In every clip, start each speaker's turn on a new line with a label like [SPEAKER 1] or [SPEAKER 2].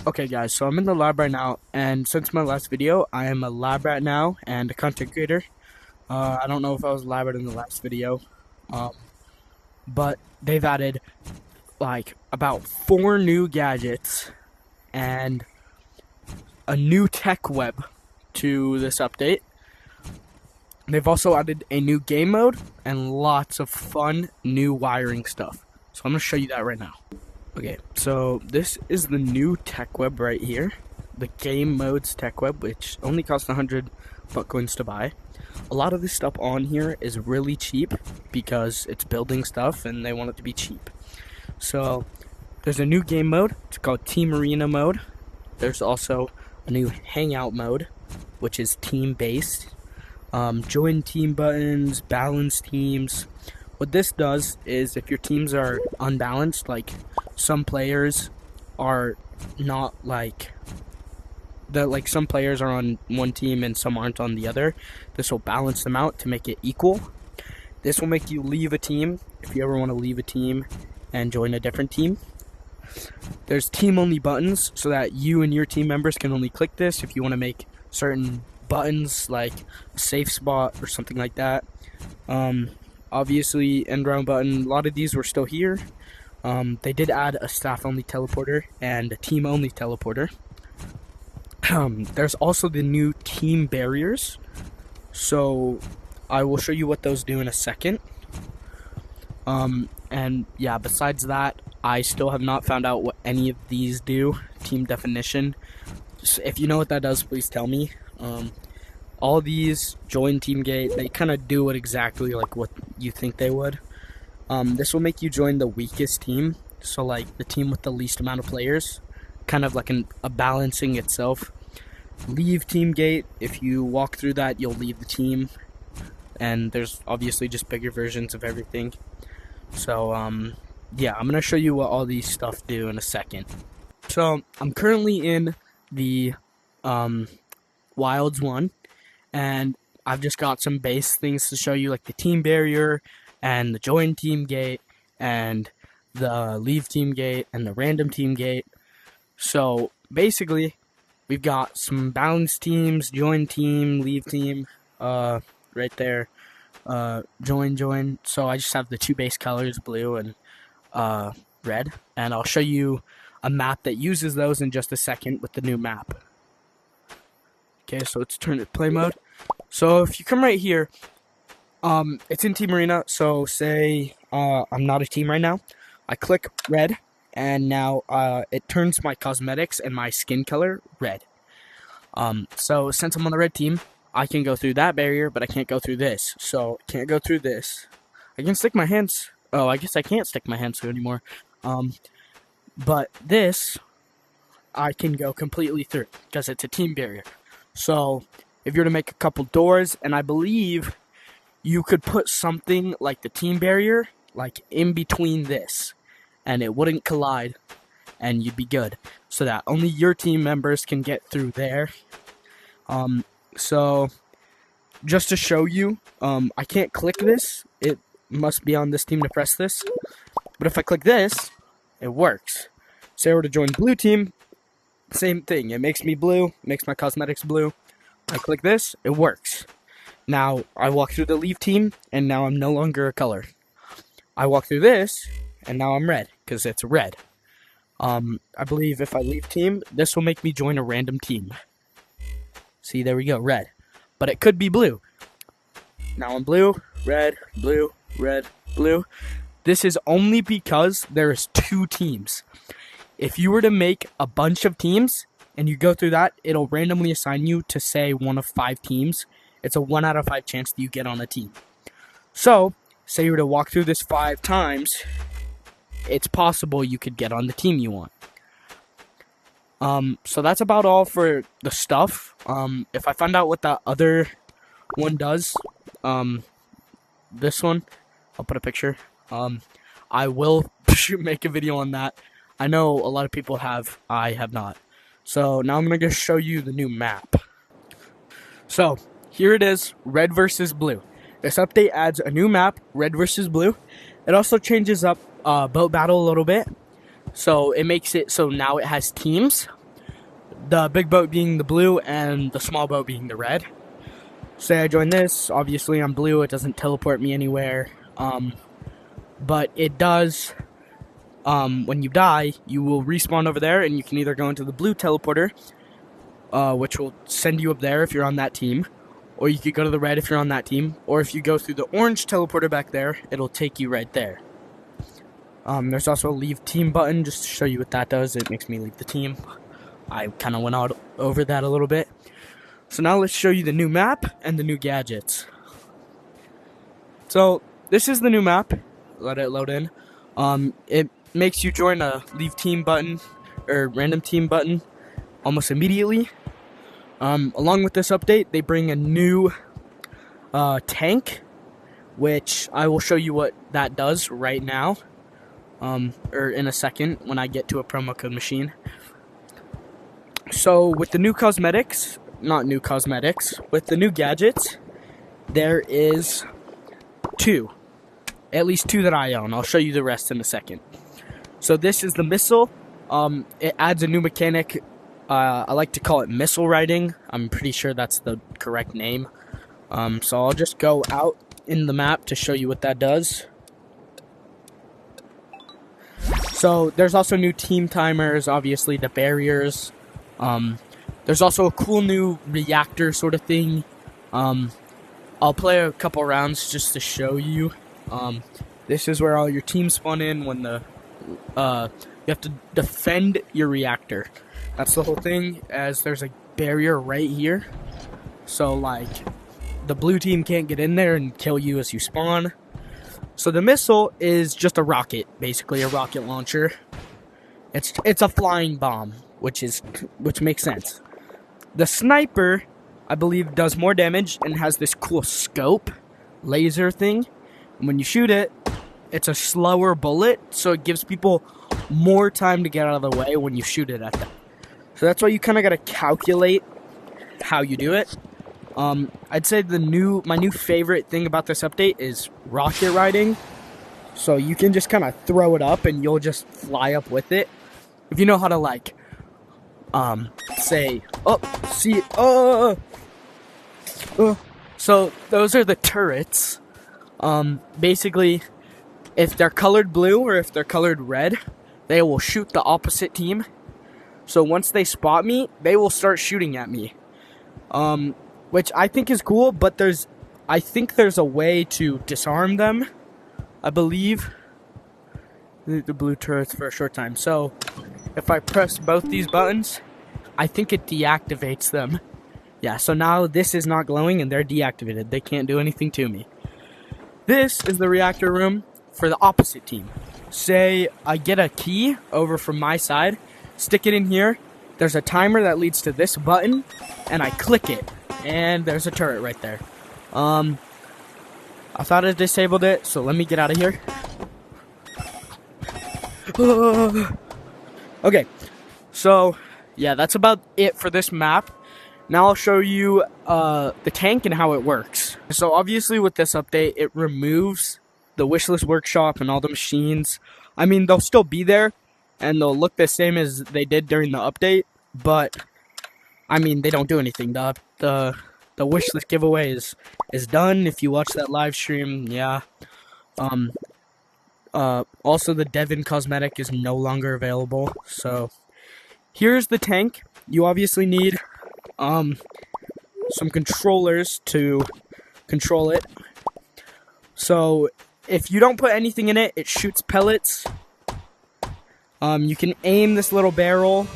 [SPEAKER 1] Okay guys, so I'm in the lab right now, and since my last video, I am a lab rat now and a content creator. I don't know if I was a lab rat in the last video, um, but they've added like about 4 new gadgets and a new tech web to this update. They've also added a new game mode and lots of fun new wiring stuff. So I'm going to show you that right now. Okay, so this is the new tech web right here. The game modes tech web, which only costs 100 buck coins to buy. A lot of this stuff on here is really cheap because it's building stuff and they want it to be cheap. So there's a new game mode. It's called Team Arena mode. There's also a new Hangout mode, which is team based. Join team buttons, balance teams. What this does is if your teams are unbalanced, like some players are not some players are on one team and some aren't on the other, this will balance them out to make it equal. This will make you leave a team if you ever want to leave a team and join a different team. There's team only buttons so that you and your team members can only click this if you want to make certain buttons like a safe spot or something like that. Obviously end round button, a lot of these were still here. They did add a staff only teleporter and a team only teleporter. There's also the new team barriers, so I will show you what those do in a second. And yeah, besides that, I still have not found out what any of these do. Team definition, if you know what that does, please tell me. All these join team gate, they kind of do it exactly like what you think they would. This will make you join the weakest team, so like the team with the least amount of players, kind of like a balancing itself. Leave team gate, if you walk through that, you'll leave the team, and there's obviously just bigger versions of everything. So yeah, I'm gonna show you what all these stuff do in a second. So I'm currently in the Wilds one, and I've just got some base things to show you, like the team barrier and the join team gate and the leave team gate and the random team gate. So basically we've got some balanced teams, join team, leave team, right there, join. So I just have the 2 base colors, blue and red, and I'll show you a map that uses those in just a second with the new map. Okay, so it's turned to play mode. So if you come right here, it's in Team Arena. So say I'm not a team right now. I click red, and now it turns my cosmetics and my skin color red. So since I'm on the red team, I can go through that barrier, but I can't go through this. So I can't go through this. I can stick my hands. Oh, I guess I can't stick my hands through anymore. But this, I can go completely through because it's a team barrier. So if you're to make a couple doors, and I believe you could put something like the team barrier like in between this, and it wouldn't collide, and you'd be good, so that only your team members can get through there. So just to show you, I can't click this. It must be on this team to press this, but if I click this, it works. Say I were to join blue team, same thing. It makes me blue, makes my cosmetics blue. I click this, it works. Now I walk through the leave team, and now I'm no longer a color. I walk through this, and now I'm red because it's red. I believe if I leave team, this will make me join a random team. See, there we go, red. But it could be blue. Now I'm blue, red, blue, red, blue. This is only because there's 2 teams. If you were to make a bunch of teams and you go through that, it'll randomly assign you to, say, one of 5 teams. It's a 1 out of 5 chance that you get on a team. So, say you were to walk through this 5 times, it's possible you could get on the team you want. So that's about all for the stuff. If I find out what the other one does, this one, I'll put a picture. I will make a video on that. I know a lot of people have, I have not. So now I'm going to show you the new map. So here it is, red versus blue. This update adds a new map, red versus blue. It also changes up boat battle a little bit. So it makes it so now it has teams. the big boat being the blue and the small boat being the red. Say I join this, obviously I'm blue, it doesn't teleport me anywhere, but it does, when you die, you will respawn over there, and you can either go into the blue teleporter, which will send you up there if you're on that team, or you could go to the red if you're on that team, or if you go through the orange teleporter back there, it'll take you right there. There's also a leave team button, just to show you what that does. It makes me leave the team. I kind of went over that a little bit. So now let's show you the new map and the new gadgets. So this is the new map. Let it load in. It makes you join a leave team button or random team button almost immediately. Along with this update, they bring a new tank, which I will show you what that does right now, or in a second when I get to a promo code machine. So with the new cosmetics, not new cosmetics, with the new gadgets, there is at least two that I own. I'll show you the rest in a second. So this is the missile. It adds a new mechanic. I like to call it missile riding. I'm pretty sure that's the correct name. So I'll just go out in the map to show you what that does. So there's also new team timers, obviously the barriers. There's also a cool new reactor sort of thing. I'll play a couple rounds just to show you. This is where all your teams spawn in when you have to defend your reactor. That's the whole thing, as there's a barrier right here. So, like, the blue team can't get in there and kill you as you spawn. So the missile is just a rocket, basically a rocket launcher. It's a flying bomb, which makes sense. The sniper, I believe, does more damage and has this cool scope laser thing. And when you shoot it, it's a slower bullet, so it gives people more time to get out of the way when you shoot it at them. So that's why you kind of got to calculate how you do it. I'd say my new favorite thing about this update is rocket riding. So you can just kind of throw it up and you'll just fly up with it. If you know how to, like, say, so those are the turrets. Basically, if they're colored blue or if they're colored red, they will shoot the opposite team. So once they spot me, they will start shooting at me. Which I think is cool, but I think there's a way to disarm them, I believe. The blue turrets for a short time. So if I press both these buttons, I think it deactivates them. Yeah, so now this is not glowing and they're deactivated. They can't do anything to me. This is the reactor room for the opposite team. Say I get a key over from my side, stick it in here, there's a timer that leads to this button, and I click it, and there's a turret right there. I thought I disabled it, so let me get out of here. Okay, so yeah, that's about it for this map. Now I'll show you the tank and how it works. So obviously with this update, it removes the wishlist workshop and all the machines. I mean, they'll still be there, and they'll look the same as they did during the update, but I mean, they don't do anything. The wishlist giveaway is done. If you watch that live stream, yeah. Also, the Devon cosmetic is no longer available. So here's the tank. You obviously need some controllers to control it. So if you don't put anything in it, it shoots pellets. You can aim this little barrel.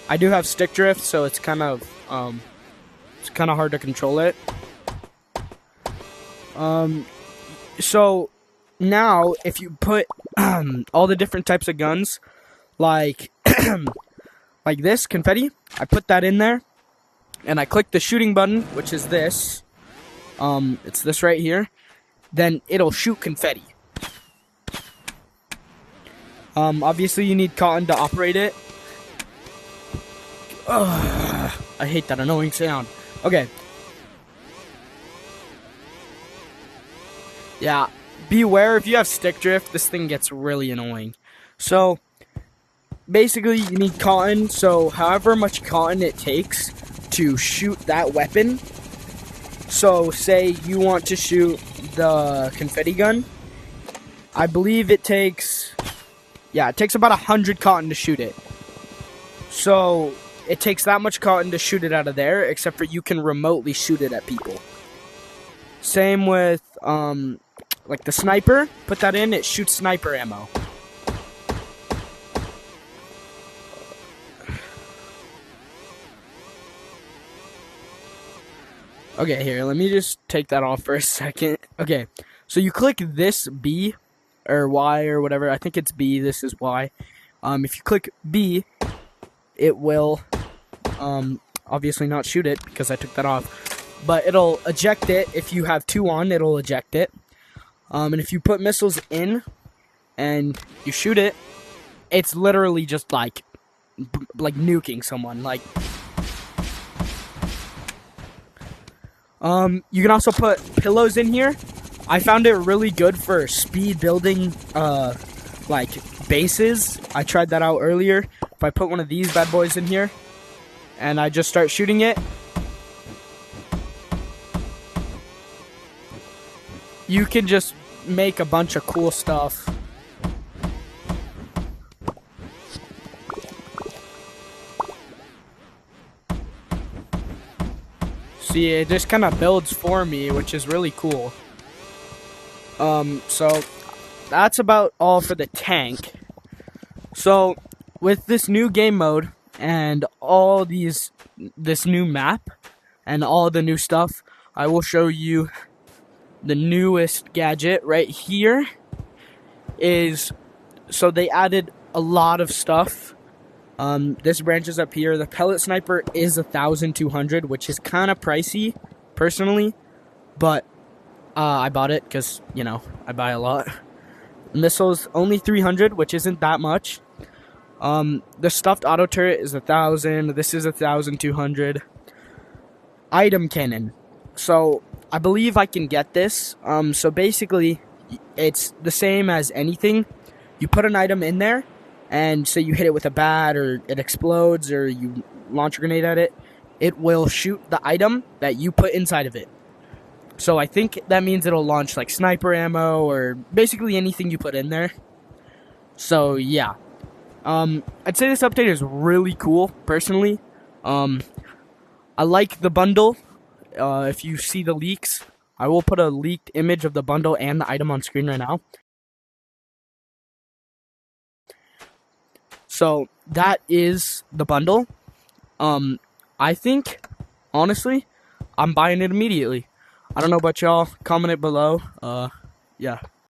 [SPEAKER 1] I do have stick drift, so it's kind of hard to control it. So now if you put all the different types of guns, like like this confetti, I put that in there, and I click the shooting button, which is this. It's this right here. Then it'll shoot confetti. Obviously you need cotton to operate it. Ugh, I hate that annoying sound. Okay. Yeah, beware if you have stick drift, this thing gets really annoying. So, basically you need cotton, so however much cotton it takes to shoot that weapon. So say you want to shoot the confetti gun. I believe it takes, yeah, it takes about 100 cotton to shoot it. So it takes that much cotton to shoot it out of there, except for you can remotely shoot it at people. Same with like the sniper. Put that in, it shoots sniper ammo. Okay, here, let me just take that off for a second. Okay, so you click this B or Y or whatever. I think it's B, this is Y. If you click B, it will obviously not shoot it because I took that off. But it'll eject it. If you have 2 on, it'll eject it. And if you put missiles in and you shoot it, it's literally just like nuking someone. Like, you can also put pillows in here. I found it really good for speed building, like bases. I tried that out earlier. If I put one of these bad boys in here, and I just start shooting it, you can just make a bunch of cool stuff. See, it just kind of builds for me, which is really cool. So that's about all for the tank. So with this new game mode and all this new map and all the new stuff, I will show you the newest gadget right here. So they added a lot of stuff. This branches up here. The pellet sniper is 1,200, which is kind of pricey, personally, but I bought it because, you know, I buy a lot. Missiles only 300, which isn't that much. The stuffed auto turret is 1,000. This is 1,200. Item cannon. So I believe I can get this. So basically, it's the same as anything. You put an item in there, and say you hit it with a bat, or it explodes, or you launch a grenade at it, it will shoot the item that you put inside of it. So I think that means it'll launch like sniper ammo, or basically anything you put in there. So yeah. I'd say this update is really cool, personally. I like the bundle. If you see the leaks, I will put a leaked image of the bundle and the item on screen right now. So that is the bundle. I think, honestly, I'm buying it immediately. I don't know about y'all. Comment it below. Yeah.